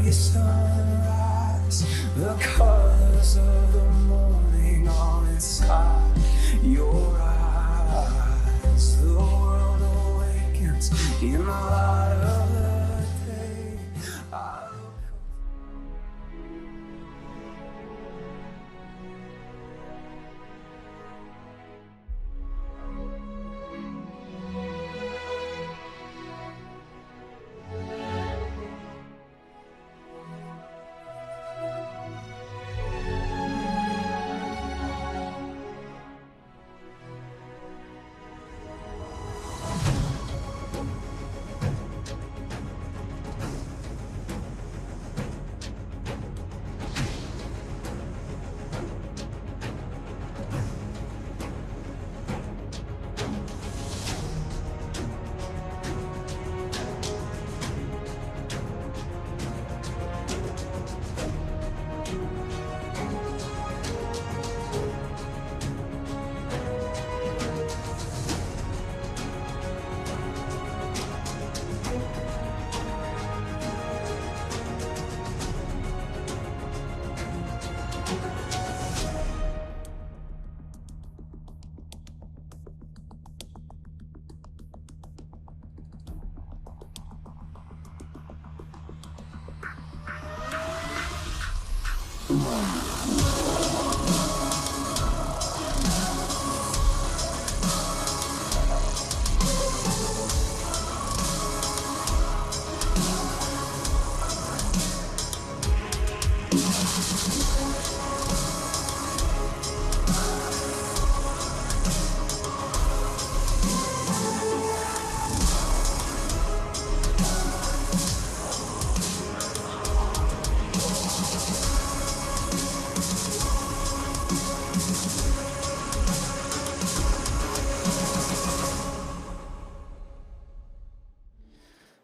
early sunrise, the colors of the morning all inside your eyes. The world awakens in the light of the day.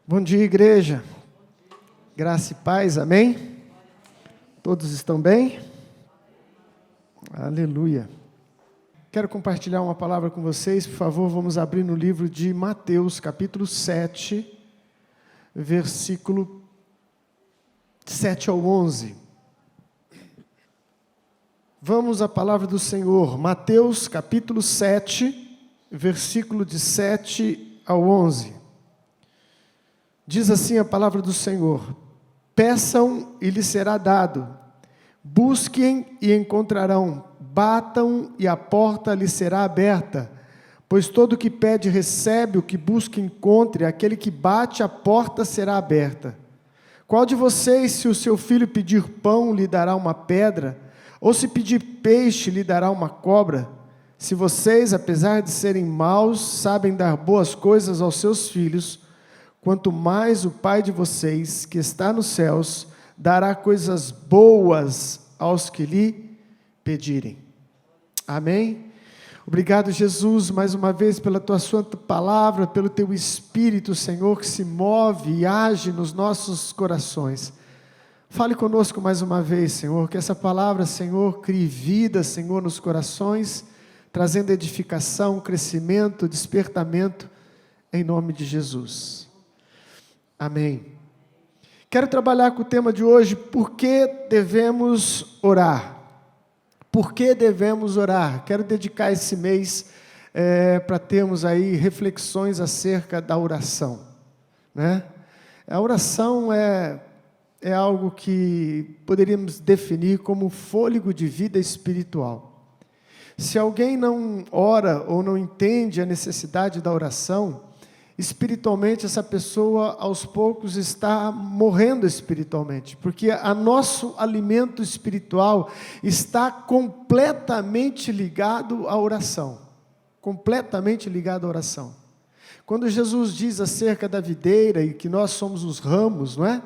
Bom dia, igreja. Graça e paz, amém? Todos estão bem? Aleluia. Quero compartilhar uma palavra com vocês, por favor, vamos abrir no livro de Mateus, capítulo 7, versículo 7 ao 11. Vamos à palavra do Senhor, Mateus, capítulo 7, versículo de 7 ao 11. Diz assim a palavra do Senhor: peçam e lhes será dado, busquem e encontrarão, batam e a porta lhes será aberta, pois todo o que pede recebe, o que busca encontra, aquele que bate a porta será aberta. Qual de vocês, se o seu filho pedir pão, lhe dará uma pedra, ou se pedir peixe, lhe dará uma cobra? Se vocês, apesar de serem maus, sabem dar boas coisas aos seus filhos, quanto mais o Pai de vocês, que está nos céus, dará coisas boas aos que lhe pedirem. Amém? Obrigado, Jesus, mais uma vez pela Tua santa palavra, pelo Teu Espírito, Senhor, que se move e age nos nossos corações. Fale conosco mais uma vez, Senhor, que essa palavra, Senhor, crie vida, Senhor, nos corações, trazendo edificação, crescimento, despertamento, em nome de Jesus. Amém. Quero trabalhar com o tema de hoje, por que devemos orar? Por que devemos orar? Quero dedicar esse mês para termos aí reflexões acerca da oração, né? A oração é algo que poderíamos definir como fôlego de vida espiritual. Se alguém não ora ou não entende a necessidade da oração, espiritualmente essa pessoa aos poucos está morrendo espiritualmente, porque o nosso alimento espiritual está completamente ligado à oração, completamente ligado à oração. Quando Jesus diz acerca da videira e que nós somos os ramos, não é?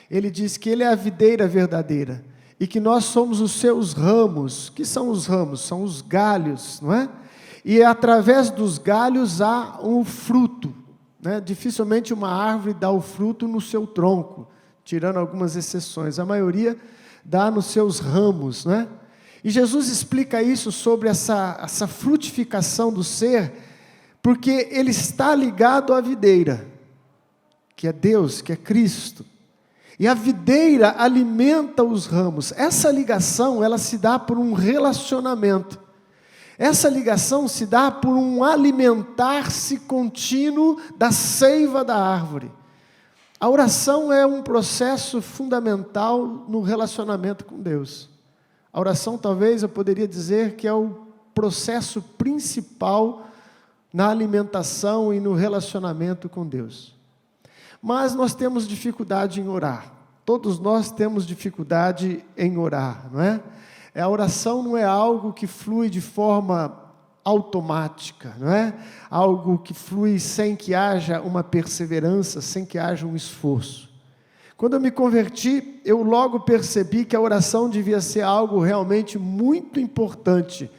Ele diz que Ele é a videira verdadeira e que nós somos os seus ramos. Que são os ramos? São os galhos, não é? E através dos galhos há um fruto. Dificilmente uma árvore dá o fruto no seu tronco, tirando algumas exceções. A maioria dá nos seus ramos, né? E Jesus explica isso sobre essa frutificação do ser, porque ele está ligado à videira, que é Deus, que é Cristo. E a videira alimenta os ramos. Essa ligação, ela se dá por um relacionamento. Essa ligação se dá por um alimentar-se contínuo da seiva da árvore. A oração é um processo fundamental no relacionamento com Deus. A oração, talvez, eu poderia dizer que é o processo principal na alimentação e no relacionamento com Deus. Mas nós temos dificuldade em orar. Todos nós temos dificuldade em orar, não é? A oração não é algo que flui de forma automática, não é? Algo que flui sem que haja uma perseverança, sem que haja um esforço. Quando eu me converti, eu logo percebi que a oração devia ser algo realmente muito importante,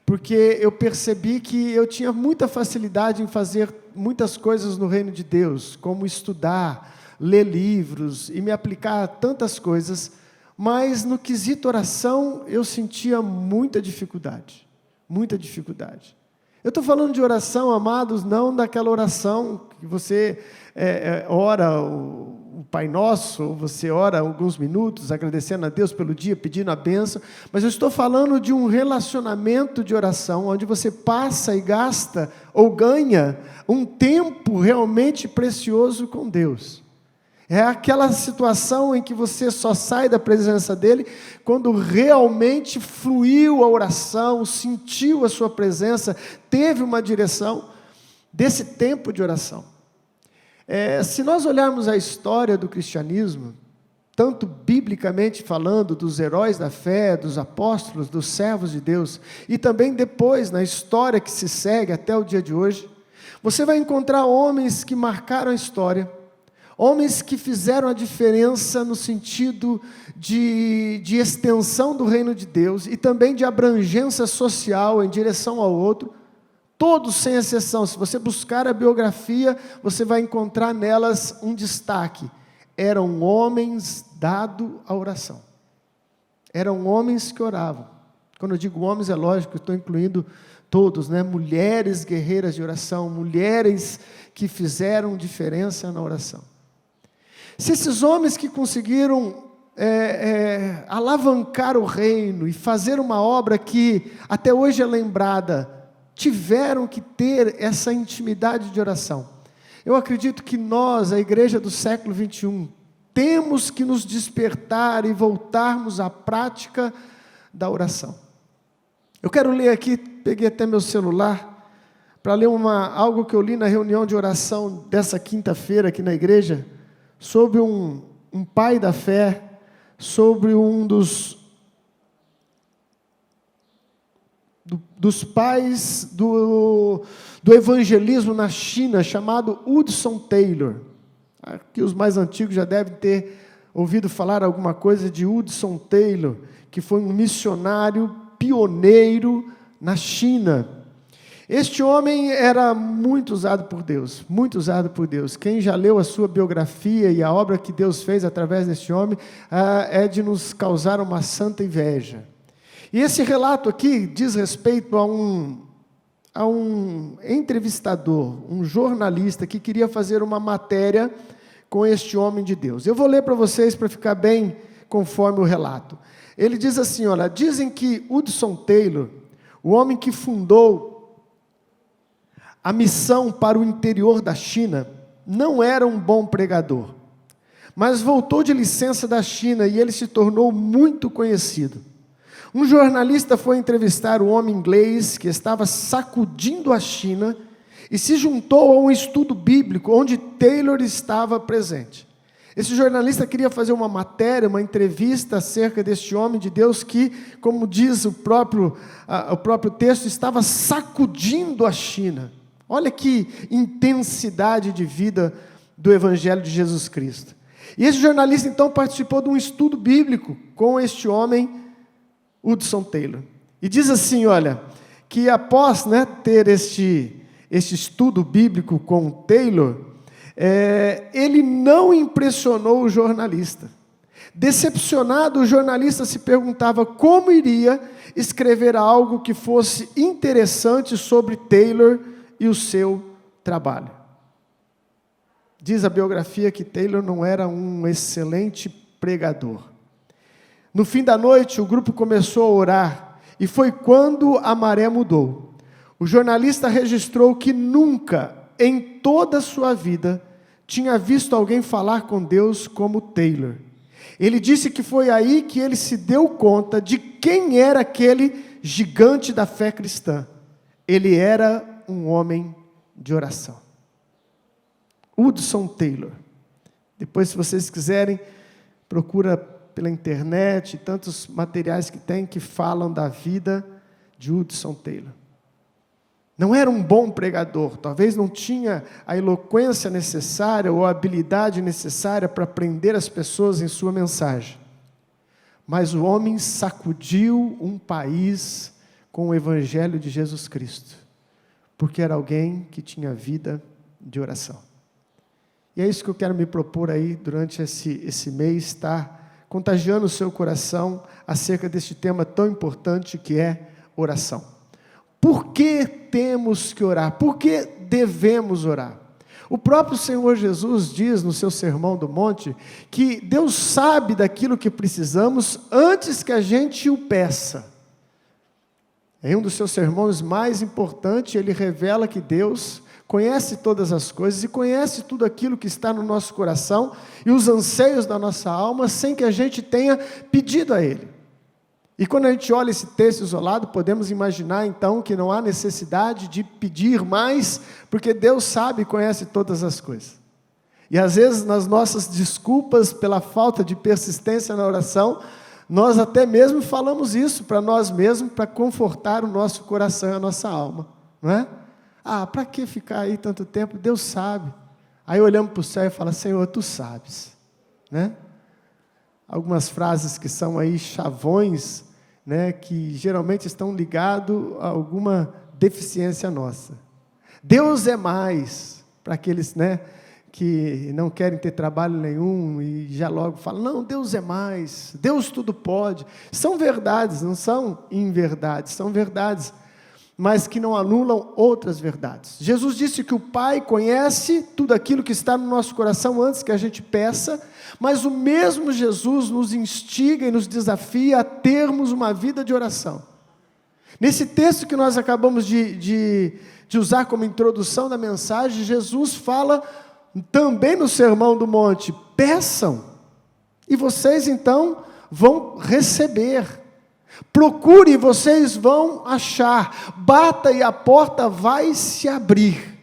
porque eu percebi que eu tinha muita facilidade em fazer muitas coisas no reino de Deus, como estudar, ler livros e me aplicar a tantas coisas, mas no quesito oração eu sentia muita dificuldade, muita dificuldade. Eu estou falando de oração, amados, não daquela oração que você ora o Pai Nosso, ou você ora alguns minutos, agradecendo a Deus pelo dia, pedindo a bênção, mas eu estou falando de um relacionamento de oração, onde você passa e gasta, ou ganha, um tempo realmente precioso com Deus. É aquela situação em que você só sai da presença dEle, quando realmente fluiu a oração, sentiu a sua presença, teve uma direção desse tempo de oração. Se nós olharmos a história do cristianismo, tanto biblicamente falando dos heróis da fé, dos apóstolos, dos servos de Deus, e também depois na história que se segue até o dia de hoje, você vai encontrar homens que marcaram a história, homens que fizeram a diferença no sentido de extensão do reino de Deus e também de abrangência social em direção ao outro, todos sem exceção. Se você buscar a biografia, você vai encontrar nelas um destaque. Eram homens dados à oração. Eram homens que oravam. Quando eu digo homens, é lógico, eu estou incluindo todos, né? Mulheres guerreiras de oração, mulheres que fizeram diferença na oração. Se esses homens que conseguiram alavancar o reino e fazer uma obra que até hoje é lembrada, tiveram que ter essa intimidade de oração. Eu acredito que nós, a igreja do século 21, temos que nos despertar e voltarmos à prática da oração. Eu quero ler aqui, peguei até meu celular, para ler algo que eu li na reunião de oração dessa quinta-feira aqui na igreja, sobre um pai da fé, sobre um dos pais do evangelismo na China, chamado Hudson Taylor. Aqui os mais antigos já devem ter ouvido falar alguma coisa de Hudson Taylor, que foi um missionário pioneiro na China. Este homem era muito usado por Deus, muito usado por Deus. Quem já leu a sua biografia e a obra que Deus fez através deste homem, é de nos causar uma santa inveja. E esse relato aqui diz respeito a um entrevistador, um jornalista que queria fazer uma matéria com este homem de Deus. Eu vou ler para vocês para ficar bem conforme o relato. Ele diz assim, olha, dizem que Hudson Taylor, o homem que fundou a missão para o interior da China, não era um bom pregador, mas voltou de licença da China e ele se tornou muito conhecido. Um jornalista foi entrevistar o homem inglês que estava sacudindo a China e se juntou a um estudo bíblico onde Taylor estava presente. Esse jornalista queria fazer uma matéria, uma entrevista acerca deste homem de Deus que, como diz o próprio texto, estava sacudindo a China. Olha que intensidade de vida do Evangelho de Jesus Cristo. E esse jornalista, então, participou de um estudo bíblico com este homem, Hudson Taylor. E diz assim, olha, que após ter este estudo bíblico com Taylor, ele não impressionou o jornalista. Decepcionado, o jornalista se perguntava como iria escrever algo que fosse interessante sobre Taylor e o seu trabalho. Diz a biografia que Taylor não era um excelente pregador. No fim da noite, o grupo começou a orar, e foi quando a maré mudou. O jornalista registrou que nunca, em toda a sua vida, tinha visto alguém falar com Deus como Taylor. Ele disse que foi aí que ele se deu conta de quem era aquele gigante da fé cristã. Ele era um homem de oração. Hudson Taylor. Depois, se vocês quiserem, procura pela internet, tantos materiais que tem que falam da vida de Hudson Taylor. Não era um bom pregador, talvez não tinha a eloquência necessária ou a habilidade necessária para prender as pessoas em sua mensagem. Mas o homem sacudiu um país com o Evangelho de Jesus Cristo, porque era alguém que tinha vida de oração. E é isso que eu quero me propor aí durante esse mês, estar contagiando o seu coração acerca deste tema tão importante que é oração. Por que temos que orar? Por que devemos orar? O próprio Senhor Jesus diz no seu Sermão do Monte que Deus sabe daquilo que precisamos antes que a gente o peça. Em um dos seus sermões mais importantes, ele revela que Deus conhece todas as coisas e conhece tudo aquilo que está no nosso coração e os anseios da nossa alma sem que a gente tenha pedido a Ele. E quando a gente olha esse texto isolado, podemos imaginar então que não há necessidade de pedir mais, porque Deus sabe e conhece todas as coisas. E às vezes nas nossas desculpas pela falta de persistência na oração, nós até mesmo falamos isso para nós mesmos, para confortar o nosso coração e a nossa alma, não é? Para que ficar aí tanto tempo? Deus sabe. Aí olhamos para o céu e falamos, Senhor, Tu sabes, né? Algumas frases que são aí chavões, né, que geralmente estão ligados a alguma deficiência nossa. Deus é mais, para aqueles, né, que não querem ter trabalho nenhum e já logo falam, não, Deus é mais, Deus tudo pode. São verdades, não são inverdades, são verdades, mas que não anulam outras verdades. Jesus disse que o Pai conhece tudo aquilo que está no nosso coração antes que a gente peça, mas o mesmo Jesus nos instiga e nos desafia a termos uma vida de oração. Nesse texto que nós acabamos de usar como introdução da mensagem, Jesus fala também no Sermão do Monte, peçam, e vocês então vão receber. Procure e vocês vão achar, bata e a porta vai se abrir.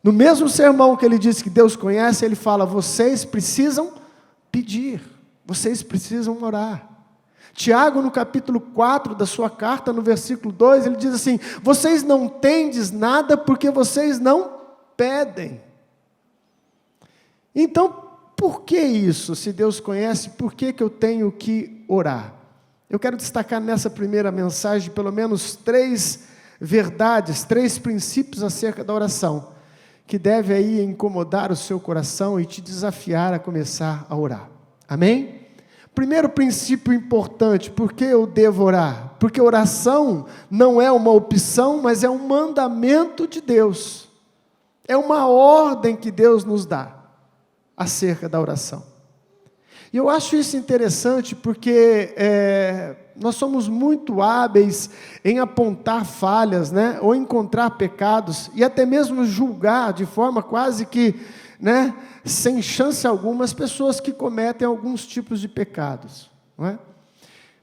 No mesmo sermão que ele diz que Deus conhece, ele fala, vocês precisam pedir, vocês precisam orar. Tiago, no capítulo 4 da sua carta, no versículo 2, ele diz assim, vocês não tendes nada porque vocês não pedem. Então, por que isso? Se Deus conhece, por que eu tenho que orar? Eu quero destacar nessa primeira mensagem pelo menos 3 verdades, 3 princípios acerca da oração, que deve aí incomodar o seu coração e te desafiar a começar a orar. Amém? Primeiro princípio importante, por que eu devo orar? Porque oração não é uma opção, mas é um mandamento de Deus. É uma ordem que Deus nos dá acerca da oração. E eu acho isso interessante porque nós somos muito hábeis em apontar falhas, né, ou encontrar pecados, e até mesmo julgar de forma quase que, né, sem chance alguma, as pessoas que cometem alguns tipos de pecados, não é?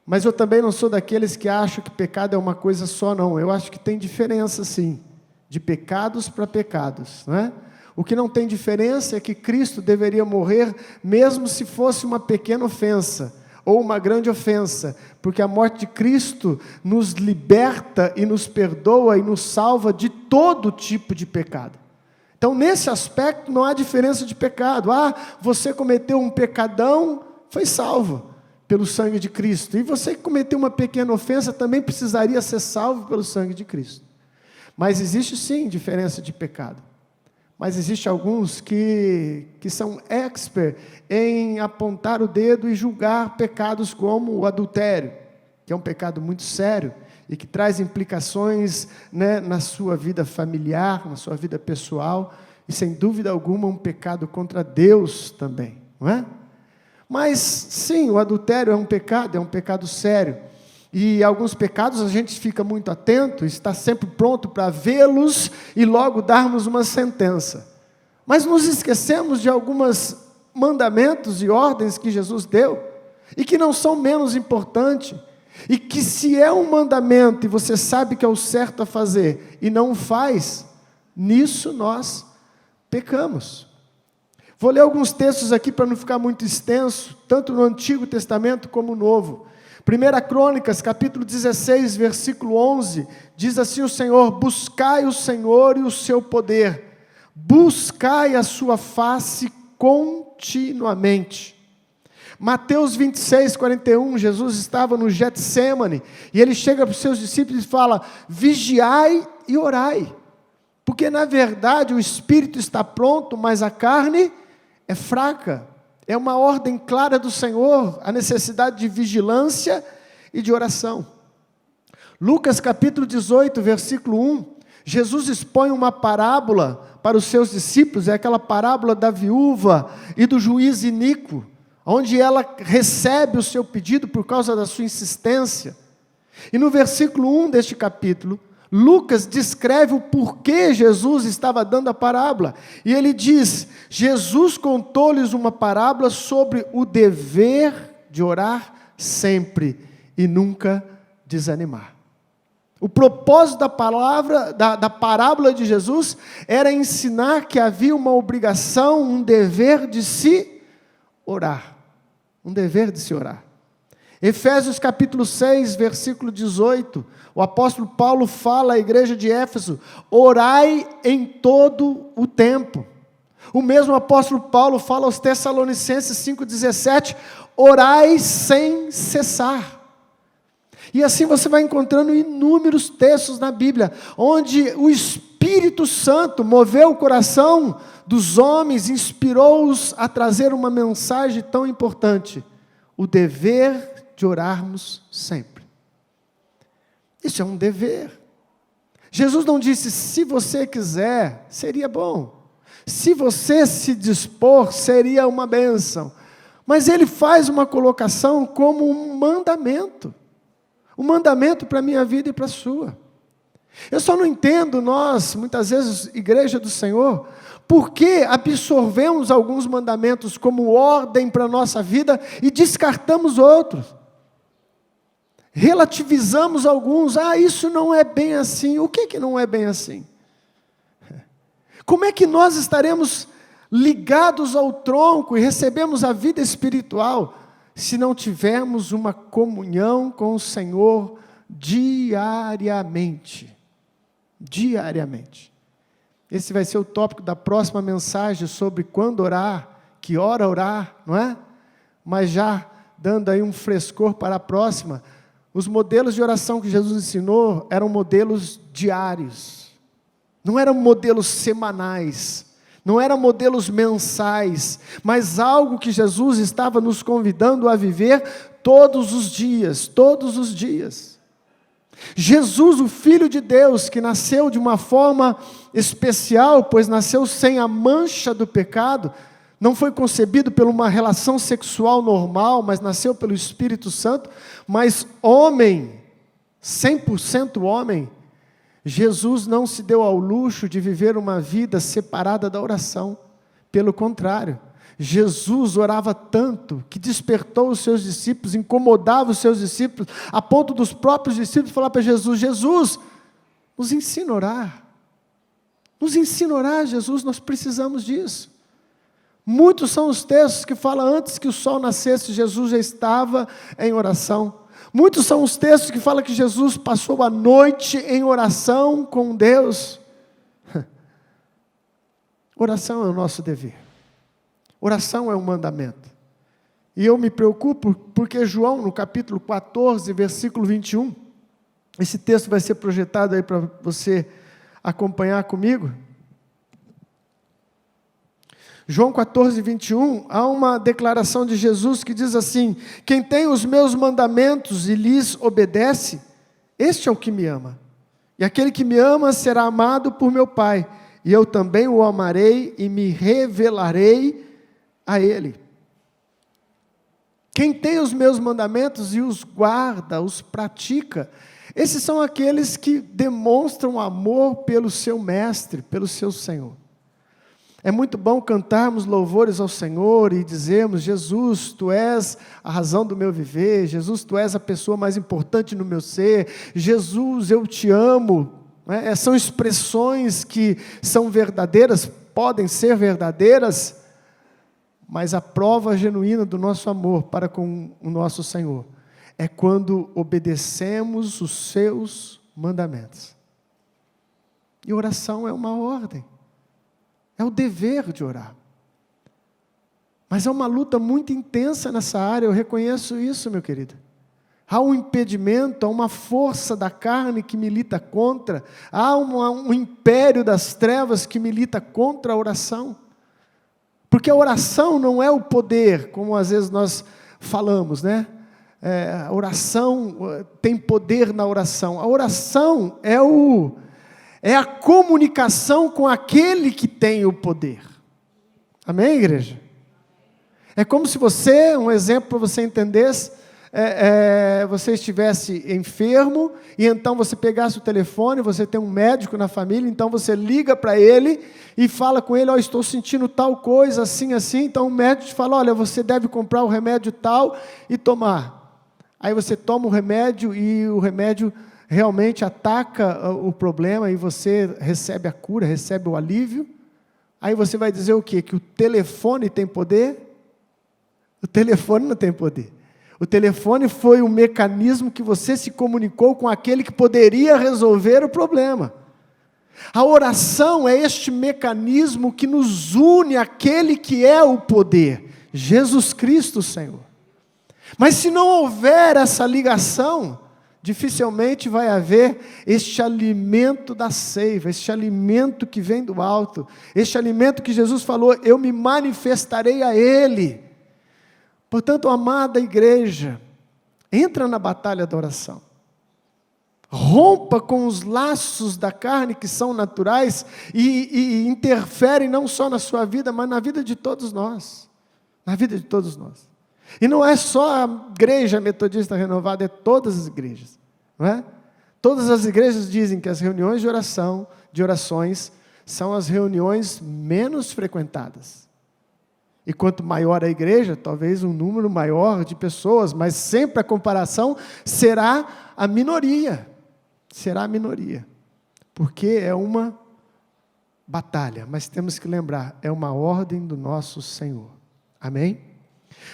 Mas eu também não sou daqueles que acham que pecado é uma coisa só, não. Eu acho que tem diferença, sim, de pecados para pecados, não é? O que não tem diferença é que Cristo deveria morrer, mesmo se fosse uma pequena ofensa, ou uma grande ofensa, porque a morte de Cristo nos liberta e nos perdoa e nos salva de todo tipo de pecado. Então, nesse aspecto, não há diferença de pecado. Você cometeu um pecadão, foi salvo pelo sangue de Cristo. E você que cometeu uma pequena ofensa, também precisaria ser salvo pelo sangue de Cristo. Mas existe sim diferença de pecado. Mas existem alguns que são expert em apontar o dedo e julgar pecados como o adultério, que é um pecado muito sério e que traz implicações, né, na sua vida familiar, na sua vida pessoal, e sem dúvida alguma um pecado contra Deus também, não é? Mas sim, o adultério é um pecado sério, e alguns pecados a gente fica muito atento, está sempre pronto para vê-los e logo darmos uma sentença. Mas nos esquecemos de alguns mandamentos e ordens que Jesus deu, e que não são menos importantes, e que se é um mandamento e você sabe que é o certo a fazer e não faz, nisso nós pecamos. Vou ler alguns textos aqui para não ficar muito extenso, tanto no Antigo Testamento como no Novo. 1 Crônicas, capítulo 16, versículo 11, diz assim o Senhor: buscai o Senhor e o seu poder, buscai a sua face continuamente. Mateus 26, 41, Jesus estava no Getsêmani, e ele chega para os seus discípulos e fala: vigiai e orai, porque na verdade o espírito está pronto, mas a carne é fraca. É uma ordem clara do Senhor, a necessidade de vigilância e de oração. Lucas capítulo 18, versículo 1, Jesus expõe uma parábola para os seus discípulos, é aquela parábola da viúva e do juiz iníquo, onde ela recebe o seu pedido por causa da sua insistência. E no versículo 1 deste capítulo, Lucas descreve o porquê Jesus estava dando a parábola. E ele diz: Jesus contou-lhes uma parábola sobre o dever de orar sempre e nunca desanimar. O propósito da parábola de Jesus era ensinar que havia uma obrigação, um dever de se orar. Um dever de se orar. Efésios capítulo 6, versículo 18, o apóstolo Paulo fala à igreja de Éfeso: orai em todo o tempo. O mesmo apóstolo Paulo fala aos Tessalonicenses 5,17, orai sem cessar. E assim você vai encontrando inúmeros textos na Bíblia, onde o Espírito Santo moveu o coração dos homens, inspirou-os a trazer uma mensagem tão importante: o dever de orarmos sempre. Isso é um dever. Jesus não disse: se você quiser, seria bom. Se você se dispor, seria uma bênção. Mas ele faz uma colocação como um mandamento. Um mandamento para a minha vida e para a sua. Eu só não entendo, nós, muitas vezes, igreja do Senhor, por que absorvemos alguns mandamentos como ordem para a nossa vida e descartamos outros. Relativizamos alguns: isso não é bem assim. O que não é bem assim? Como é que nós estaremos ligados ao tronco e recebemos a vida espiritual se não tivermos uma comunhão com o Senhor diariamente? Diariamente. Esse vai ser o tópico da próxima mensagem, sobre quando orar, que hora orar, não é? Mas já dando aí um frescor para a próxima, os modelos de oração que Jesus ensinou eram modelos diários, não eram modelos semanais, não eram modelos mensais, mas algo que Jesus estava nos convidando a viver todos os dias, todos os dias. Jesus, o Filho de Deus, que nasceu de uma forma especial, pois nasceu sem a mancha do pecado, não foi concebido por uma relação sexual normal, mas nasceu pelo Espírito Santo, mas homem, 100% homem, Jesus não se deu ao luxo de viver uma vida separada da oração. Pelo contrário, Jesus orava tanto que despertou os seus discípulos, incomodava os seus discípulos, a ponto dos próprios discípulos falar para Jesus: Jesus, nos ensina a orar. Nos ensina a orar, Jesus, nós precisamos disso. Muitos são os textos que falam: antes que o sol nascesse, Jesus já estava em oração. Muitos são os textos que falam que Jesus passou a noite em oração com Deus. Oração é o nosso dever. Oração é um mandamento. E eu me preocupo porque João, no capítulo 14, versículo 21, esse texto vai ser projetado aí para você acompanhar comigo. João 14, 21, há uma declaração de Jesus que diz assim: quem tem os meus mandamentos e lhes obedece, este é o que me ama. E aquele que me ama será amado por meu Pai, e eu também o amarei e me revelarei a ele. Quem tem os meus mandamentos e os guarda, os pratica, esses são aqueles que demonstram amor pelo seu mestre, pelo seu Senhor. É muito bom cantarmos louvores ao Senhor e dizermos: Jesus, Tu és a razão do meu viver, Jesus, Tu és a pessoa mais importante no meu ser, Jesus, eu Te amo. São expressões que são verdadeiras, podem ser verdadeiras, mas a prova genuína do nosso amor para com o nosso Senhor é quando obedecemos os seus mandamentos. E oração é uma ordem, é o dever de orar. Mas é uma luta muito intensa nessa área, eu reconheço isso, meu querido. Há um impedimento, há uma força da carne que milita contra, há um império das trevas que milita contra a oração. Porque a oração não é o poder, como às vezes nós falamos, né? A oração, tem poder na oração. A oração é a comunicação com aquele que tem o poder. Amém, igreja? É como se você, um exemplo para você entender, você estivesse enfermo, e então você pegasse o telefone, você tem um médico na família, então você liga para ele, e fala com ele: estou sentindo tal coisa, assim, assim, então o médico te fala: olha, você deve comprar o remédio tal, e tomar. Aí você toma o remédio, e o remédio realmente ataca o problema, e você recebe a cura, recebe o alívio. Aí você vai dizer o quê? Que o telefone tem poder? O telefone não tem poder. O telefone foi o mecanismo que você se comunicou com aquele que poderia resolver o problema. A oração é este mecanismo que nos une àquele que é o poder, Jesus Cristo, Senhor. Mas se não houver essa ligação, dificilmente vai haver este alimento da seiva, este alimento que vem do alto, este alimento que Jesus falou: eu me manifestarei a Ele. Portanto, amada igreja, entra na batalha da oração. Rompa com os laços da carne que são naturais e interferem não só na sua vida, mas na vida de todos nós. Na vida de todos nós. E não é só a igreja metodista renovada, é todas as igrejas. Não é? Todas as igrejas dizem que as reuniões de orações, são as reuniões menos frequentadas. E quanto maior a igreja, talvez um número maior de pessoas, mas sempre a comparação será a minoria. Será a minoria. Porque é uma batalha, mas temos que lembrar, é uma ordem do nosso Senhor. Amém?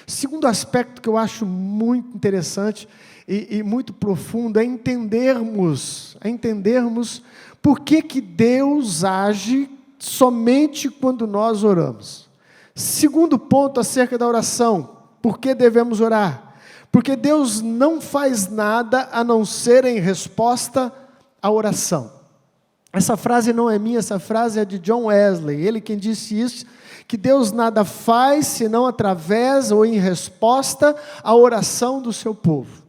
Segundo aspecto que eu acho muito interessante e muito profundo é entendermos por que Deus age somente quando nós oramos. Segundo ponto acerca da oração, por que devemos orar? Porque Deus não faz nada a não ser em resposta à oração. Essa frase não é minha, essa frase é de John Wesley, ele quem disse isso, que Deus nada faz senão através ou em resposta à oração do seu povo.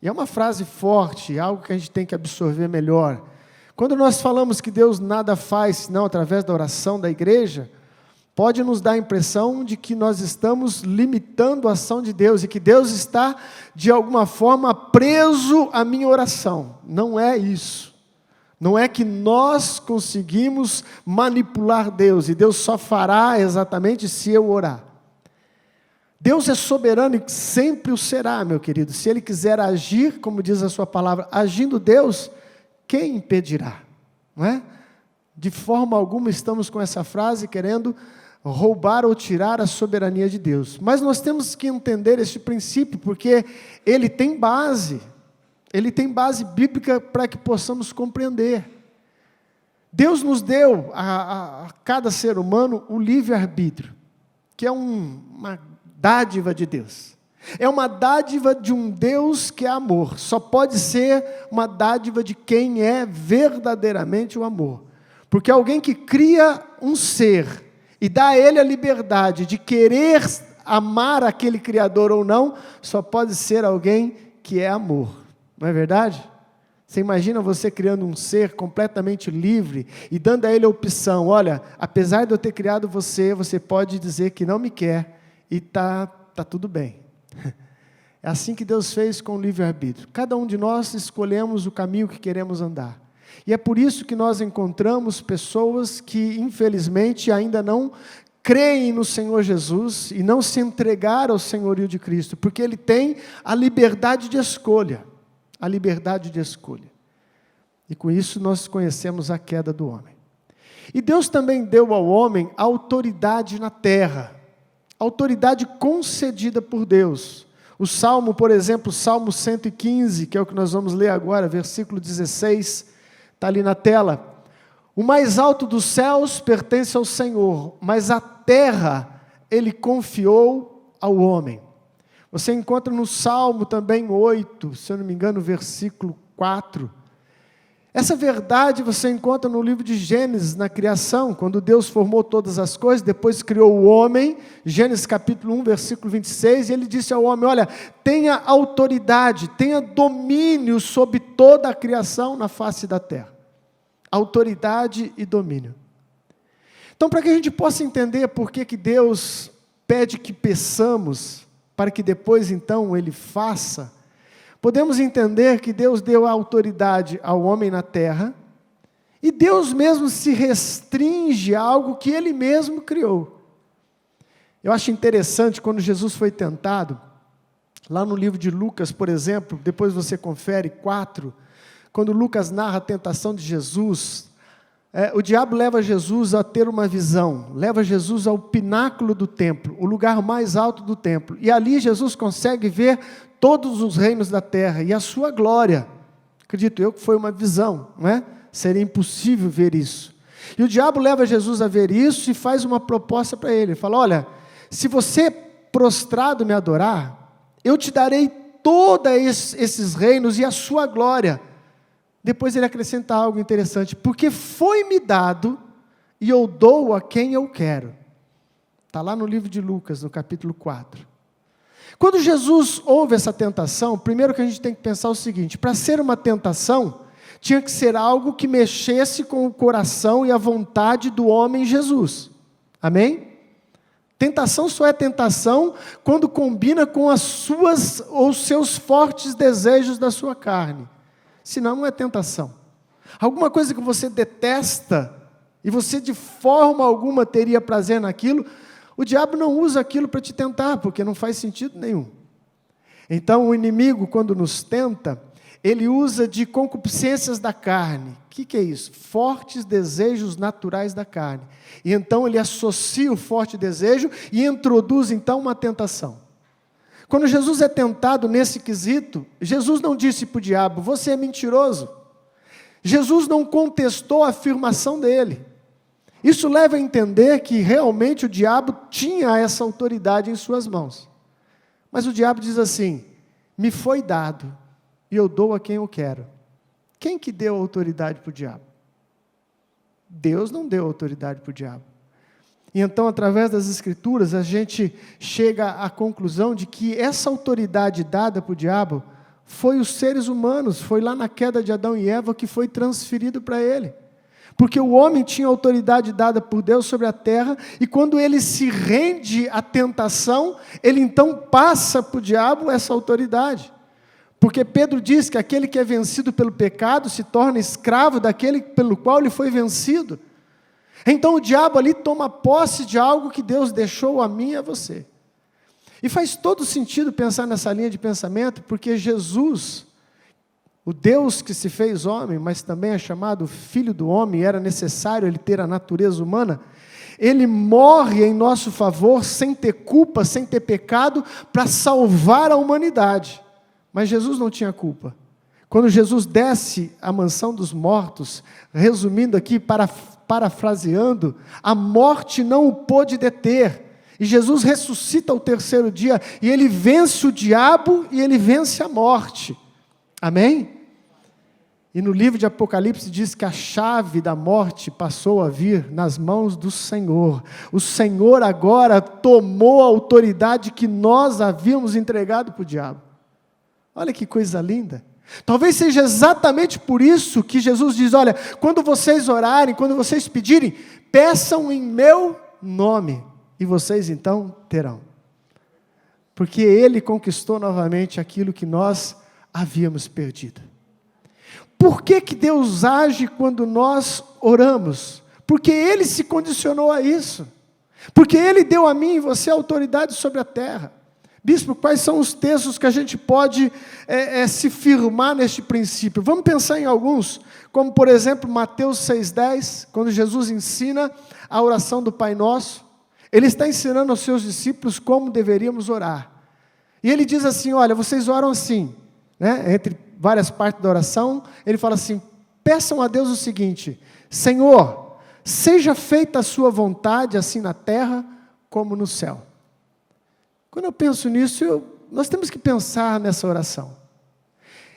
E é uma frase forte, algo que a gente tem que absorver melhor. Quando nós falamos que Deus nada faz senão através da oração da igreja, pode nos dar a impressão de que nós estamos limitando a ação de Deus e que Deus está, de alguma forma, preso à minha oração. Não é isso. Não é que nós conseguimos manipular Deus e Deus só fará exatamente se eu orar. Deus é soberano e sempre o será, meu querido. Se Ele quiser agir, como diz a sua palavra, agindo Deus, quem impedirá? Não é? De forma alguma estamos com essa frase querendo roubar ou tirar a soberania de Deus. Mas nós temos que entender este princípio, porque ele tem base bíblica para que possamos compreender. Deus nos deu a cada ser humano o livre-arbítrio, que é uma dádiva de Deus. É uma dádiva de um Deus que é amor. Só pode ser uma dádiva de quem é verdadeiramente o amor. Porque alguém que cria um ser e dá a ele a liberdade de querer amar aquele Criador ou não, só pode ser alguém que é amor. Não é verdade? Você imagina você criando um ser completamente livre e dando a ele a opção, olha, apesar de eu ter criado você, você pode dizer que não me quer e tá tudo bem. É assim que Deus fez com o livre-arbítrio. Cada um de nós escolhemos o caminho que queremos andar. E é por isso que nós encontramos pessoas que, infelizmente, ainda não creem no Senhor Jesus e não se entregaram ao senhorio de Cristo, porque Ele tem a liberdade de escolha. A liberdade de escolha. E com isso nós conhecemos a queda do homem. E Deus também deu ao homem autoridade na terra. Autoridade concedida por Deus. O Salmo, por exemplo, Salmo 115, que é o que nós vamos ler agora, versículo 16, está ali na tela. O mais alto dos céus pertence ao Senhor, mas a terra Ele confiou ao homem. Você encontra no Salmo também 8, se eu não me engano, versículo 4. Essa verdade você encontra no livro de Gênesis, na criação, quando Deus formou todas as coisas, depois criou o homem, Gênesis capítulo 1, versículo 26, e Ele disse ao homem, olha, tenha autoridade, tenha domínio sobre toda a criação na face da terra. Autoridade e domínio. Então, para que a gente possa entender por que Deus pede que peçamos, para que depois então Ele faça, podemos entender que Deus deu a autoridade ao homem na terra, e Deus mesmo se restringe a algo que Ele mesmo criou. Eu acho interessante quando Jesus foi tentado, lá no livro de Lucas, por exemplo, depois você confere 4, quando Lucas narra a tentação de Jesus, o diabo leva Jesus a ter uma visão, leva Jesus ao pináculo do templo, o lugar mais alto do templo, e ali Jesus consegue ver todos os reinos da terra e a sua glória. Acredito eu que foi uma visão, não é? Seria impossível ver isso. E o diabo leva Jesus a ver isso e faz uma proposta para ele, fala, olha, se você prostrado me adorar, eu te darei todos esses reinos e a sua glória. Depois ele acrescenta algo interessante, porque foi-me dado e eu dou a quem eu quero. Está lá no livro de Lucas, no capítulo 4. Quando Jesus ouve essa tentação, primeiro que a gente tem que pensar o seguinte, para ser uma tentação, tinha que ser algo que mexesse com o coração e a vontade do homem Jesus. Amém? Tentação só é tentação quando combina com as suas ou os seus fortes desejos da sua carne. Senão não é tentação. Alguma coisa que você detesta e você de forma alguma teria prazer naquilo, o diabo não usa aquilo para te tentar, porque não faz sentido nenhum. Então o inimigo, quando nos tenta, ele usa de concupiscências da carne. O que é isso? Fortes desejos naturais da carne. E então ele associa o forte desejo e introduz então uma tentação. Quando Jesus é tentado nesse quesito, Jesus não disse para o diabo, você é mentiroso. Jesus não contestou a afirmação dele. Isso leva a entender que realmente o diabo tinha essa autoridade em suas mãos. Mas o diabo diz assim, me foi dado e eu dou a quem eu quero. Quem que deu autoridade para o diabo? Deus não deu autoridade para o diabo. E então, através das Escrituras, a gente chega à conclusão de que essa autoridade dada para o diabo foi os seres humanos, foi lá na queda de Adão e Eva que foi transferido para ele. Porque o homem tinha autoridade dada por Deus sobre a terra, e quando ele se rende à tentação, ele então passa para o diabo essa autoridade. Porque Pedro diz que aquele que é vencido pelo pecado se torna escravo daquele pelo qual ele foi vencido. Então o diabo ali toma posse de algo que Deus deixou a mim e a você. E faz todo sentido pensar nessa linha de pensamento, porque Jesus, o Deus que se fez homem, mas também é chamado Filho do Homem, era necessário ele ter a natureza humana, ele morre em nosso favor, sem ter culpa, sem ter pecado, para salvar a humanidade. Mas Jesus não tinha culpa. Quando Jesus desce à mansão dos mortos, resumindo aqui, parafraseando, a morte não o pôde deter, e Jesus ressuscita ao terceiro dia, e ele vence o diabo, e ele vence a morte, amém? E no livro de Apocalipse diz que a chave da morte passou a vir nas mãos do Senhor, o Senhor agora tomou a autoridade que nós havíamos entregado para o diabo. Olha que coisa linda. Talvez seja exatamente por isso que Jesus diz, olha, quando vocês orarem, quando vocês pedirem, peçam em meu nome, e vocês então terão. Porque Ele conquistou novamente aquilo que nós havíamos perdido. Por que Deus age quando nós oramos? Porque Ele se condicionou a isso. Porque Ele deu a mim e você autoridade sobre a terra. Bispo, quais são os textos que a gente pode se firmar neste princípio? Vamos pensar em alguns, como por exemplo Mateus 6,10, quando Jesus ensina a oração do Pai Nosso. Ele está ensinando aos seus discípulos como deveríamos orar. E Ele diz assim, olha, vocês oram assim, né? Entre várias partes da oração, Ele fala assim, peçam a Deus o seguinte, Senhor, seja feita a sua vontade, assim na terra como no céu. Quando eu penso nisso, nós temos que pensar nessa oração.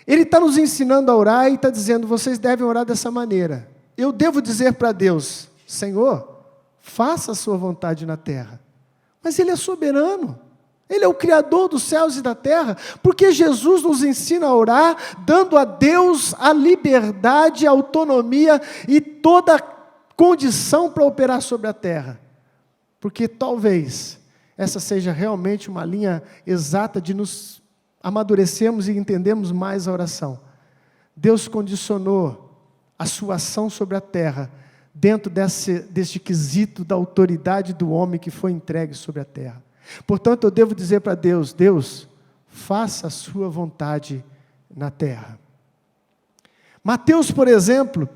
Ele está nos ensinando a orar e está dizendo, vocês devem orar dessa maneira. Eu devo dizer para Deus, Senhor, faça a sua vontade na terra. Mas Ele é soberano. Ele é o Criador dos céus e da terra. Porque Jesus nos ensina a orar, dando a Deus a liberdade, a autonomia e toda a condição para operar sobre a terra. Porque talvez essa seja realmente uma linha exata de nos amadurecermos e entendermos mais a oração. Deus condicionou a sua ação sobre a terra dentro deste quesito da autoridade do homem que foi entregue sobre a terra. Portanto, eu devo dizer para Deus, Deus, faça a sua vontade na terra. Mateus, por exemplo,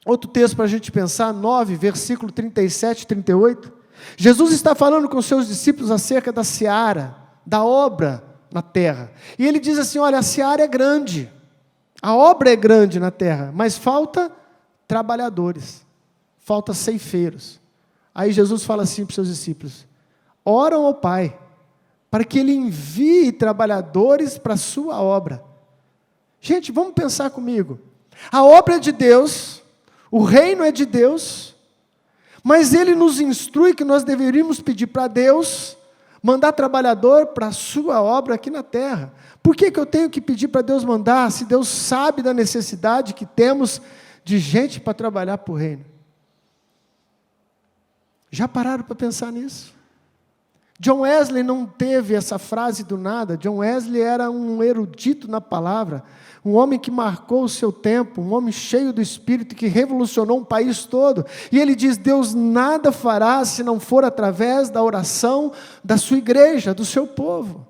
outro texto para a gente pensar, 9, versículo 37 e 38, Jesus está falando com seus discípulos acerca da seara, da obra na terra. E Ele diz assim, olha, a seara é grande, a obra é grande na terra, mas falta trabalhadores, falta ceifeiros. Aí Jesus fala assim para os seus discípulos, oram ao Pai, para que Ele envie trabalhadores para a sua obra. Gente, vamos pensar comigo. A obra é de Deus, o reino é de Deus, mas Ele nos instrui que nós deveríamos pedir para Deus mandar trabalhador para a sua obra aqui na terra. Por que eu tenho que pedir para Deus mandar, se Deus sabe da necessidade que temos de gente para trabalhar para o reino? Já pararam para pensar nisso? John Wesley não teve essa frase do nada. John Wesley era um erudito na palavra, um homem que marcou o seu tempo, um homem cheio do Espírito, que revolucionou um país todo. E ele diz, Deus nada fará se não for através da oração da sua igreja, do seu povo.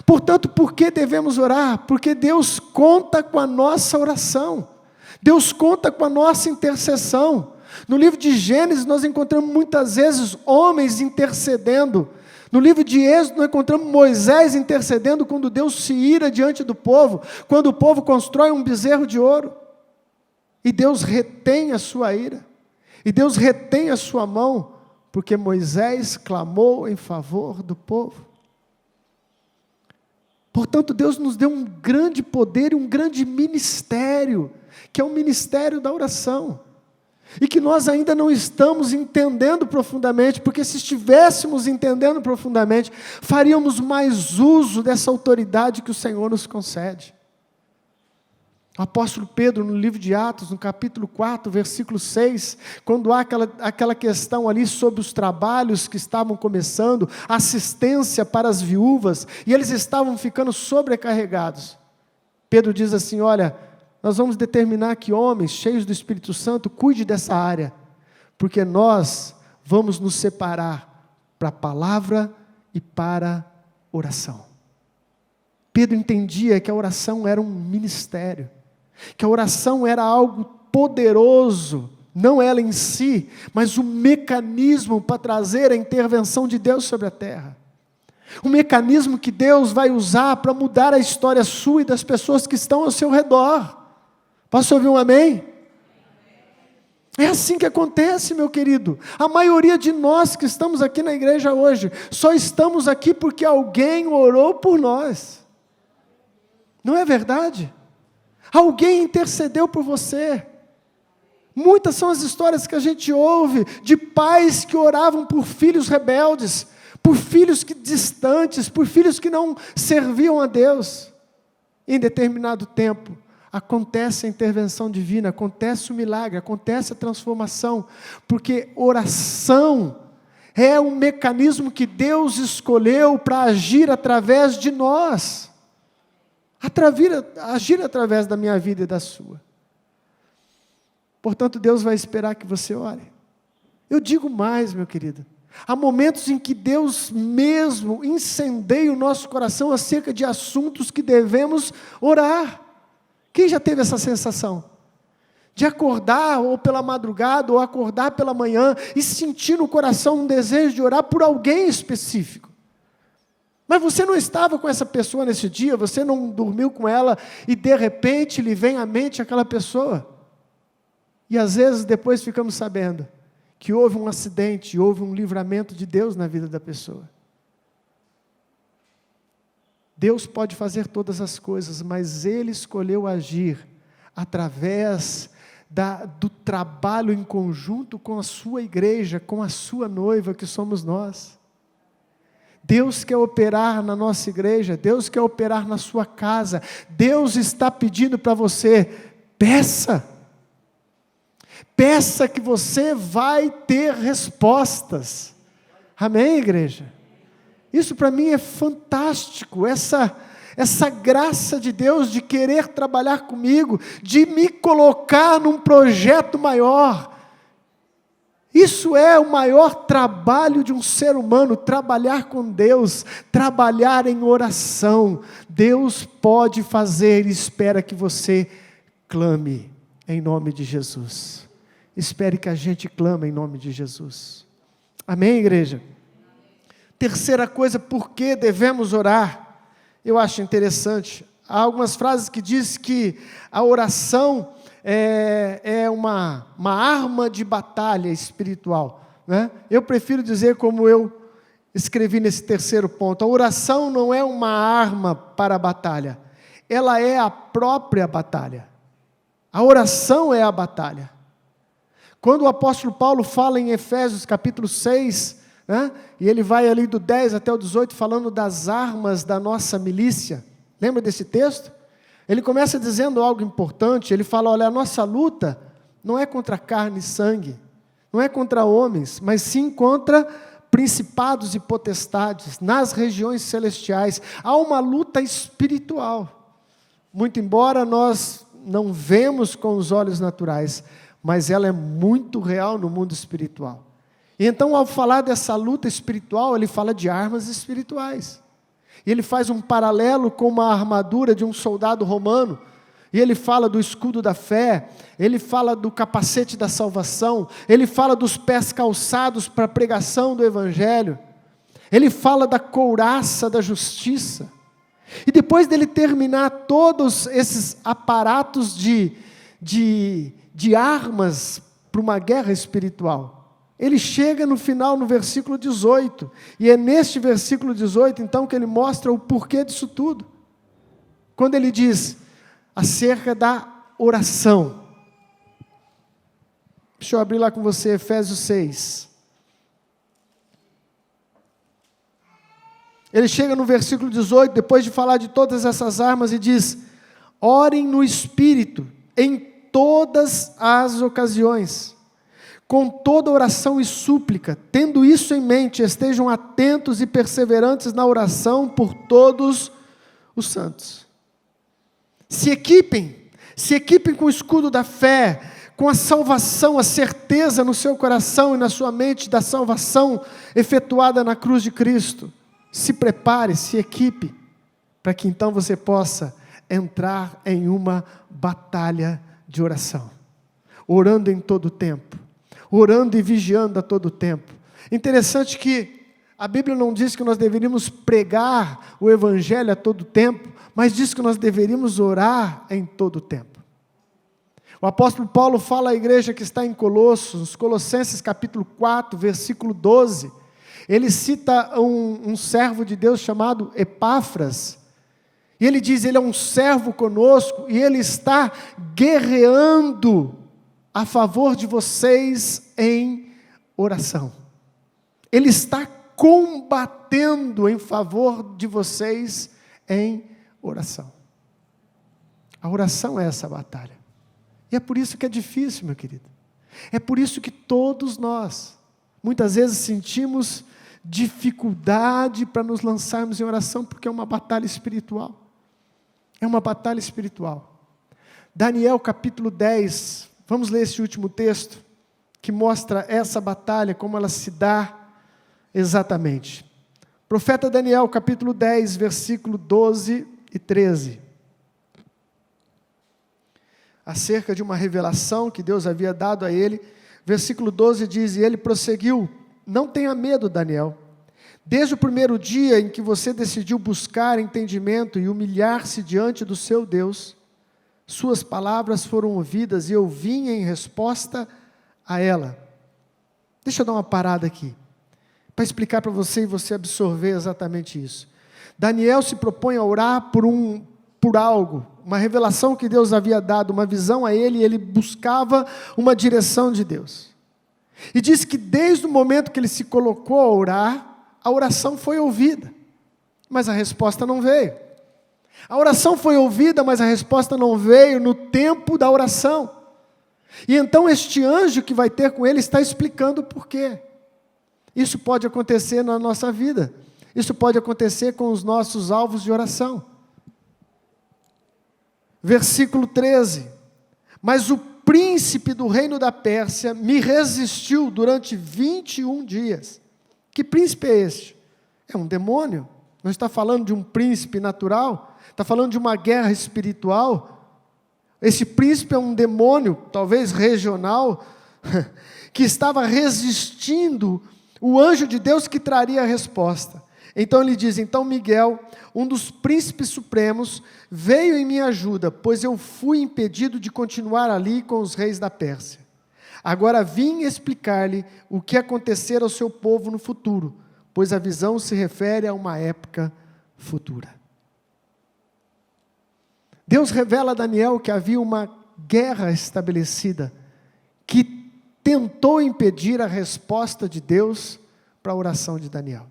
Portanto, por que devemos orar? Porque Deus conta com a nossa oração. Deus conta com a nossa intercessão. No livro de Gênesis, nós encontramos muitas vezes homens intercedendo. No livro de Êxodo, nós encontramos Moisés intercedendo quando Deus se ira diante do povo, quando o povo constrói um bezerro de ouro. E Deus retém a sua ira, e Deus retém a sua mão, porque Moisés clamou em favor do povo. Portanto, Deus nos deu um grande poder e um grande ministério, que é o ministério da oração. E que nós ainda não estamos entendendo profundamente, porque se estivéssemos entendendo profundamente, faríamos mais uso dessa autoridade que o Senhor nos concede. O apóstolo Pedro, no livro de Atos, no capítulo 4, versículo 6, quando há aquela questão ali sobre os trabalhos que estavam começando, assistência para as viúvas, e eles estavam ficando sobrecarregados. Pedro diz assim, olha, nós vamos determinar que homens cheios do Espírito Santo cuidem dessa área, porque nós vamos nos separar para a palavra e para a oração. Pedro entendia que a oração era um ministério, que a oração era algo poderoso, não ela em si, mas um mecanismo para trazer a intervenção de Deus sobre a terra. Um mecanismo que Deus vai usar para mudar a história sua e das pessoas que estão ao seu redor. Posso ouvir um amém? É assim que acontece, meu querido. A maioria de nós que estamos aqui na igreja hoje, só estamos aqui porque alguém orou por nós. Não é verdade? Alguém intercedeu por você. Muitas são as histórias que a gente ouve de pais que oravam por filhos rebeldes, por filhos distantes, por filhos que não serviam a Deus. Em determinado tempo, acontece a intervenção divina, acontece o milagre, acontece a transformação, porque oração é um mecanismo que Deus escolheu para agir através de nós, agir através da minha vida e da sua. Portanto, Deus vai esperar que você ore. Eu digo mais, meu querido, há momentos em que Deus mesmo incendeia o nosso coração acerca de assuntos que devemos orar. Quem já teve essa sensação? De acordar ou pela madrugada, ou acordar pela manhã, e sentir no coração um desejo de orar por alguém específico. Mas você não estava com essa pessoa nesse dia, você não dormiu com ela, e de repente lhe vem à mente aquela pessoa. E às vezes depois ficamos sabendo que houve um acidente, houve um livramento de Deus na vida da pessoa. Deus pode fazer todas as coisas, mas Ele escolheu agir através do trabalho em conjunto com a sua igreja, com a sua noiva, que somos nós. Deus quer operar na nossa igreja, Deus quer operar na sua casa, Deus está pedindo para você, peça que você vai ter respostas. Amém, igreja? Isso para mim é fantástico, essa graça de Deus de querer trabalhar comigo, de me colocar num projeto maior. Isso é o maior trabalho de um ser humano, trabalhar com Deus, trabalhar em oração. Deus pode fazer e espera que você clame em nome de Jesus. Espere que a gente clame em nome de Jesus. Amém, igreja? Terceira coisa, por que devemos orar? Eu acho interessante. Há algumas frases que dizem que a oração é uma arma de batalha espiritual, né? Eu prefiro dizer como eu escrevi nesse terceiro ponto. A oração não é uma arma para a batalha. Ela é a própria batalha. A oração é a batalha. Quando o apóstolo Paulo fala em Efésios capítulo 6, né, e ele vai ali do 10 até o 18 falando das armas da nossa milícia, lembra desse texto? Ele começa dizendo algo importante, ele fala, olha, a nossa luta não é contra carne e sangue, não é contra homens, mas sim contra principados e potestades, nas regiões celestiais. Há uma luta espiritual, muito embora nós não vemos com os olhos naturais, mas ela é muito real no mundo espiritual. E então, ao falar dessa luta espiritual, ele fala de armas espirituais. E ele faz um paralelo com uma armadura de um soldado romano. E ele fala do escudo da fé, ele fala do capacete da salvação, ele fala dos pés calçados para a pregação do Evangelho, ele fala da couraça da justiça. E depois dele terminar todos esses aparatos de armas para uma guerra espiritual, ele chega no final, no versículo 18, e é neste versículo 18, então, que ele mostra o porquê disso tudo. Quando ele diz acerca da oração. Deixa eu abrir lá com você, Efésios 6. Ele chega no versículo 18, depois de falar de todas essas armas, e diz, orem no Espírito, em todas as ocasiões, com toda oração e súplica, tendo isso em mente, estejam atentos e perseverantes na oração por todos os santos. Se equipem com o escudo da fé, com a salvação, a certeza no seu coração e na sua mente da salvação efetuada na cruz de Cristo. Se prepare, se equipe, para que então você possa entrar em uma batalha de oração, orando em todo o tempo, orando e vigiando a todo o tempo. Interessante que a Bíblia não diz que nós deveríamos pregar o Evangelho a todo tempo, mas diz que nós deveríamos orar em todo o tempo. O apóstolo Paulo fala à igreja que está em Colossos, Colossenses capítulo 4, versículo 12, ele cita um servo de Deus chamado Epáfras, e ele diz, ele é um servo conosco, e ele está guerreando a favor de vocês em oração. Ele está combatendo em favor de vocês em oração. A oração é essa batalha. E é por isso que é difícil, meu querido. É por isso que todos nós, muitas vezes sentimos dificuldade para nos lançarmos em oração, porque é uma batalha espiritual. É uma batalha espiritual. Daniel capítulo 10, vamos ler esse último texto, que mostra essa batalha, como ela se dá exatamente. Profeta Daniel capítulo 10, versículo 12 e 13. Acerca de uma revelação que Deus havia dado a ele, versículo 12 diz, e ele prosseguiu, não tenha medo, Daniel, desde o primeiro dia em que você decidiu buscar entendimento e humilhar-se diante do seu Deus, suas palavras foram ouvidas e eu vim em resposta a ela. Deixa eu dar uma parada aqui, para explicar para você e você absorver exatamente isso. Daniel se propõe a orar por algo, uma revelação que Deus havia dado, uma visão a ele, e ele buscava uma direção de Deus. E diz que desde o momento que ele se colocou a orar, a oração foi ouvida, mas a resposta não veio. A oração foi ouvida, mas a resposta não veio no tempo da oração. E então este anjo que vai ter com ele está explicando o porquê. Isso pode acontecer na nossa vida. Isso pode acontecer com os nossos alvos de oração. Versículo 13. Mas o príncipe do reino da Pérsia me resistiu durante 21 dias. Que príncipe é este? É um demônio. Não está falando de um príncipe natural. Está falando de uma guerra espiritual. Esse príncipe é um demônio, talvez regional, que estava resistindo o anjo de Deus que traria a resposta. Então ele diz, então Miguel, um dos príncipes supremos, veio em minha ajuda, pois eu fui impedido de continuar ali com os reis da Pérsia. Agora vim explicar-lhe o que acontecer ao seu povo no futuro, pois a visão se refere a uma época futura. Deus revela a Daniel que havia uma guerra estabelecida, que tentou impedir a resposta de Deus para a oração de Daniel.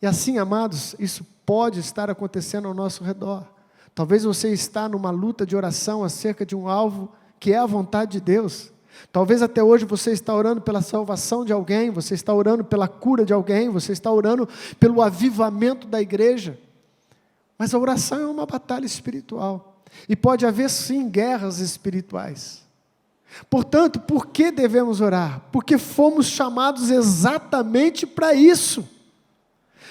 E assim, amados, isso pode estar acontecendo ao nosso redor. Talvez você está numa luta de oração acerca de um alvo que é a vontade de Deus. Talvez até hoje você está orando pela salvação de alguém, você está orando pela cura de alguém, você está orando pelo avivamento da igreja. Mas a oração é uma batalha espiritual. E pode haver sim guerras espirituais. Portanto, por que devemos orar? Porque fomos chamados exatamente para isso.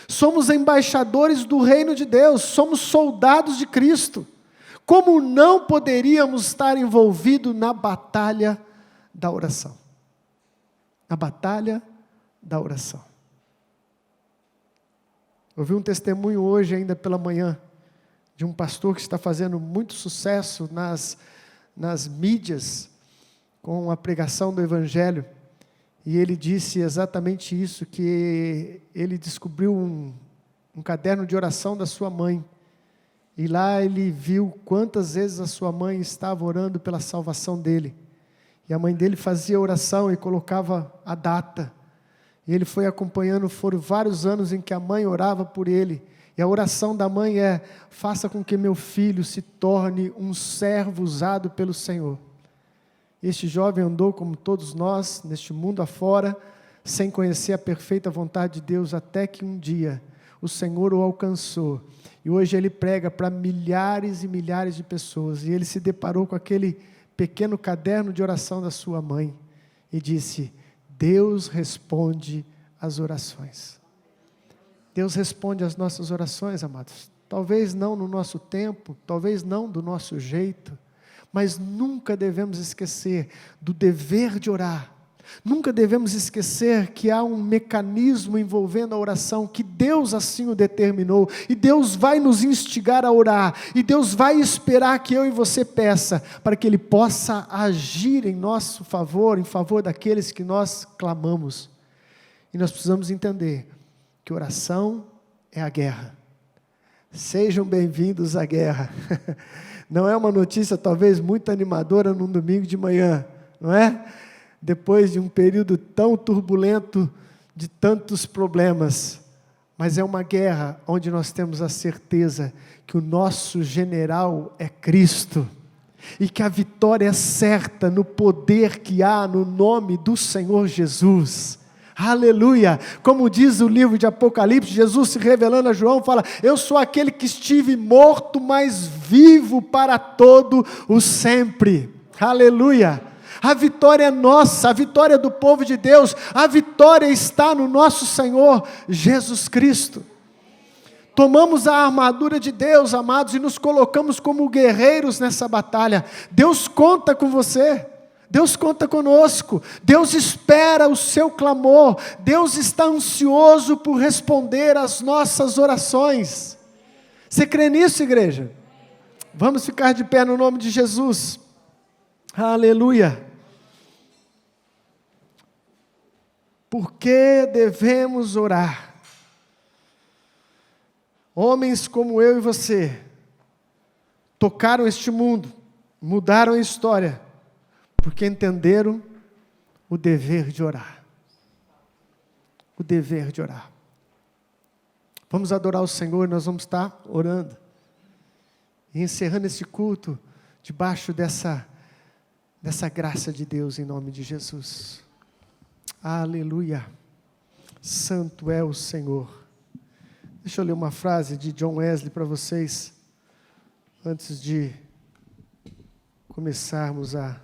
Somos embaixadores do reino de Deus, somos soldados de Cristo. Como não poderíamos estar envolvidos na batalha da oração? Na batalha da oração. Ouvi um testemunho hoje, ainda pela manhã, de um pastor que está fazendo muito sucesso nas mídias, com a pregação do Evangelho, e ele disse exatamente isso, que ele descobriu um caderno de oração da sua mãe, e lá ele viu quantas vezes a sua mãe estava orando pela salvação dele, e a mãe dele fazia oração e colocava a data, e ele foi acompanhando, foram vários anos em que a mãe orava por ele, e a oração da mãe é, faça com que meu filho se torne um servo usado pelo Senhor. Este jovem andou como todos nós, neste mundo afora, sem conhecer a perfeita vontade de Deus, até que um dia o Senhor o alcançou. E hoje ele prega para milhares e milhares de pessoas. E ele se deparou com aquele pequeno caderno de oração da sua mãe. E disse, Deus responde às orações. Deus responde às nossas orações, amados. Talvez não no nosso tempo, talvez não do nosso jeito, mas nunca devemos esquecer do dever de orar. Nunca devemos esquecer que há um mecanismo envolvendo a oração, que Deus assim o determinou, e Deus vai nos instigar a orar, e Deus vai esperar que eu e você peça, para que Ele possa agir em nosso favor, em favor daqueles que nós clamamos. E nós precisamos entender que oração é a guerra. Sejam bem-vindos à guerra. Não é uma notícia talvez muito animadora num domingo de manhã, não é? Depois de um período tão turbulento, de tantos problemas, mas é uma guerra onde nós temos a certeza que o nosso general é Cristo, e que a vitória é certa no poder que há no nome do Senhor Jesus. Aleluia! Como diz o livro de Apocalipse, Jesus se revelando a João, fala: eu sou aquele que estive morto, mas vivo para todo o sempre. Aleluia! A vitória é nossa, a vitória é do povo de Deus, a vitória está no nosso Senhor Jesus Cristo. Tomamos a armadura de Deus, amados, e nos colocamos como guerreiros nessa batalha. Deus conta com você, Deus conta conosco, Deus espera o seu clamor, Deus está ansioso por responder às nossas orações. Você crê nisso, igreja? Vamos ficar de pé no nome de Jesus. Aleluia. Por que devemos orar? Homens como eu e você tocaram este mundo, mudaram a história, porque entenderam o dever de orar. O dever de orar. Vamos adorar o Senhor, nós vamos estar orando e encerrando esse culto debaixo dessa graça de Deus, em nome de Jesus. Aleluia. Santo é o Senhor. Deixa eu ler uma frase de John Wesley para vocês, antes de começarmos a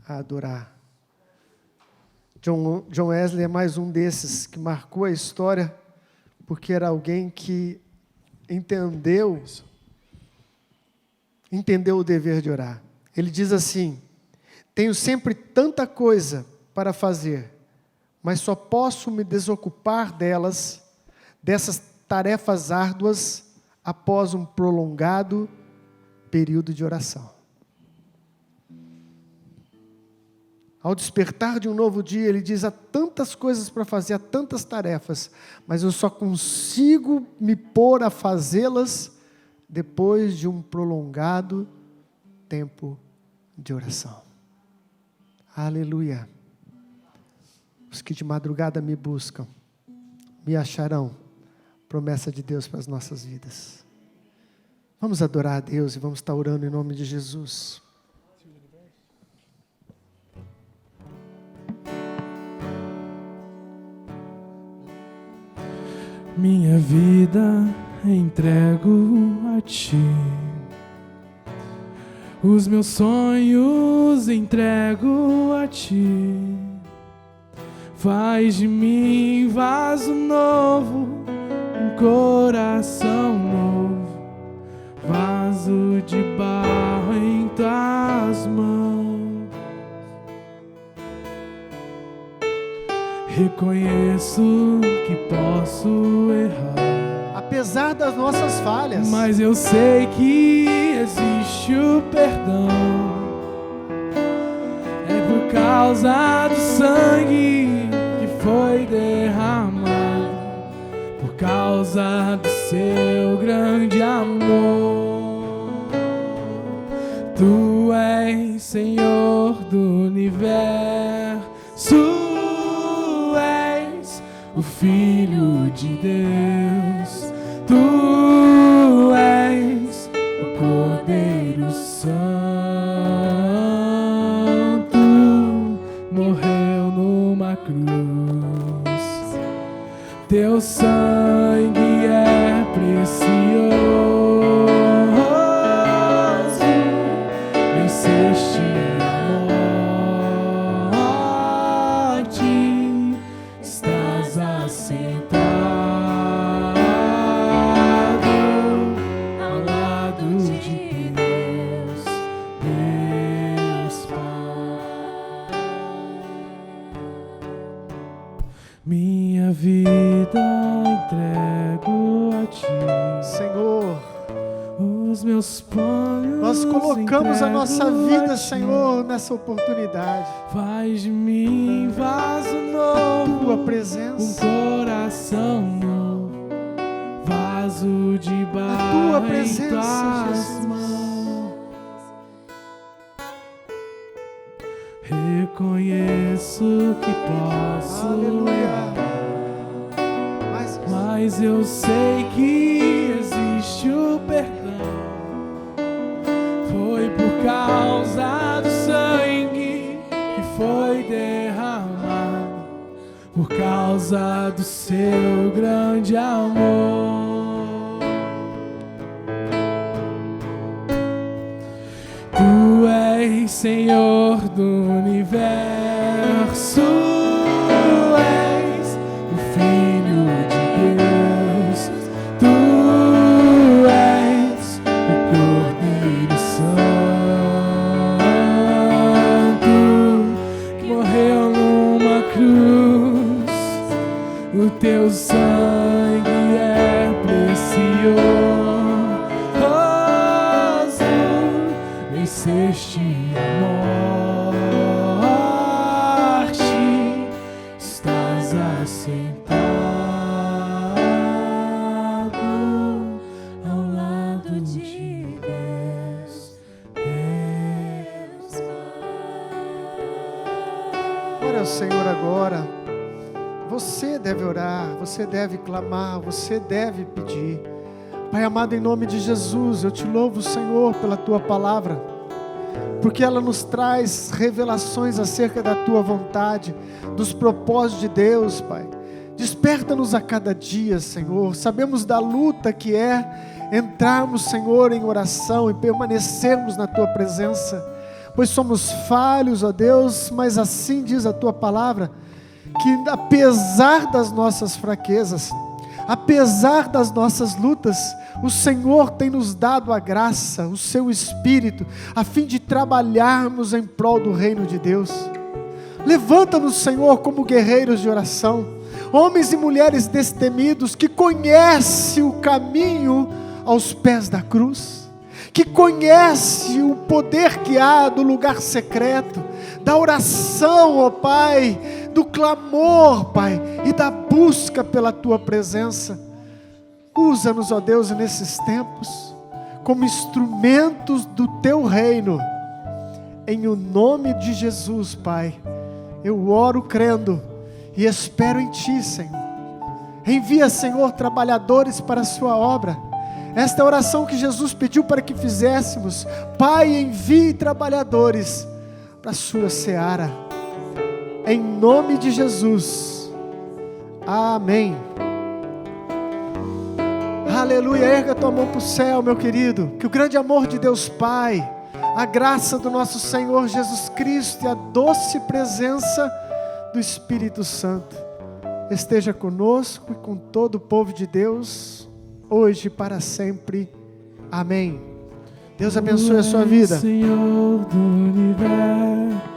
adorar. John Wesley é mais um desses que marcou a história, porque era alguém que entendeu o dever de orar. Ele diz assim: tenho sempre tanta coisa para fazer, mas só posso me desocupar dessas tarefas árduas, após um prolongado período de oração. Ao despertar de um novo dia, ele diz: há tantas coisas para fazer, há tantas tarefas, mas eu só consigo me pôr a fazê-las depois de um prolongado tempo de oração. Aleluia. Os que de madrugada me buscam, me acharão. Promessa de Deus para as nossas vidas. Vamos adorar a Deus e vamos estar orando em nome de Jesus. Minha vida entrego a Ti, os meus sonhos entrego a Ti. Faz de mim vaso novo, um coração novo, vaso de barro em Tuas mãos. Reconheço que posso errar, Apesar das nossas falhas, mas eu sei que existe o perdão. É por causa do sangue que foi derramado, por causa do Seu grande amor. Tu és Senhor do universo, és o Filho de Deus, Tu és o Cordeiro Santo, morreu numa cruz. Teu sangue é precioso, venceste a morte, estás assentado ao lado de Deus, Deus Pai. Minha vida entrego a Ti, Senhor, os meus planos nós colocamos a nossa entrego vida, a Ti. Senhor, nessa oportunidade. Faz de mim vaso novo, Tua um presença, coração novo, vaso de barro Tua em presença, Tuas Jesus. mãos. Reconheço que posso Aleluia. errar, Mas mas mas eu sei que existe o perdão. Foi por causa do sangue que foi derramado, por causa do seu grande amor. Tu és Senhor do universo, és o Filho de Deus, tu és o Cordeiro Santo, que morreu numa cruz, o teu sangue é precioso. Venceste a morte, estás assentado ao lado de Deus, Deus Pai. Ora ao Senhor agora. Você deve orar, você deve clamar, você deve pedir. Pai amado, em nome de Jesus, eu te louvo, Senhor, pela Tua palavra, porque ela nos traz revelações acerca da Tua vontade, dos propósitos de Deus, Pai. Desperta-nos a cada dia, Senhor. Sabemos da luta que é entrarmos, Senhor, em oração e permanecermos na Tua presença, pois somos falhos, ó Deus, mas assim diz a Tua palavra, que apesar das nossas fraquezas, apesar das nossas lutas, o Senhor tem nos dado a graça, o seu Espírito, a fim de trabalharmos em prol do reino de Deus. Levanta-nos, Senhor, como guerreiros de oração, homens e mulheres destemidos, que conhecem o caminho aos pés da cruz, que conhecem o poder que há do lugar secreto, da oração, ó Pai, do clamor, Pai, e da busca pela Tua presença. Usa-nos, ó Deus, nesses tempos, como instrumentos do Teu reino, em o nome de Jesus, Pai. Eu oro crendo e espero em Ti, Senhor. Envia, Senhor, trabalhadores para a Sua obra. Esta é a oração que Jesus pediu para que fizéssemos. Pai, envie trabalhadores para a Sua seara. Em nome de Jesus. Amém. Aleluia. Erga tua mão para o céu, meu querido. Que o grande amor de Deus Pai, a graça do nosso Senhor Jesus Cristo e a doce presença do Espírito Santo esteja conosco e com todo o povo de Deus, hoje e para sempre. Amém. Deus abençoe a sua vida. Senhor do universo,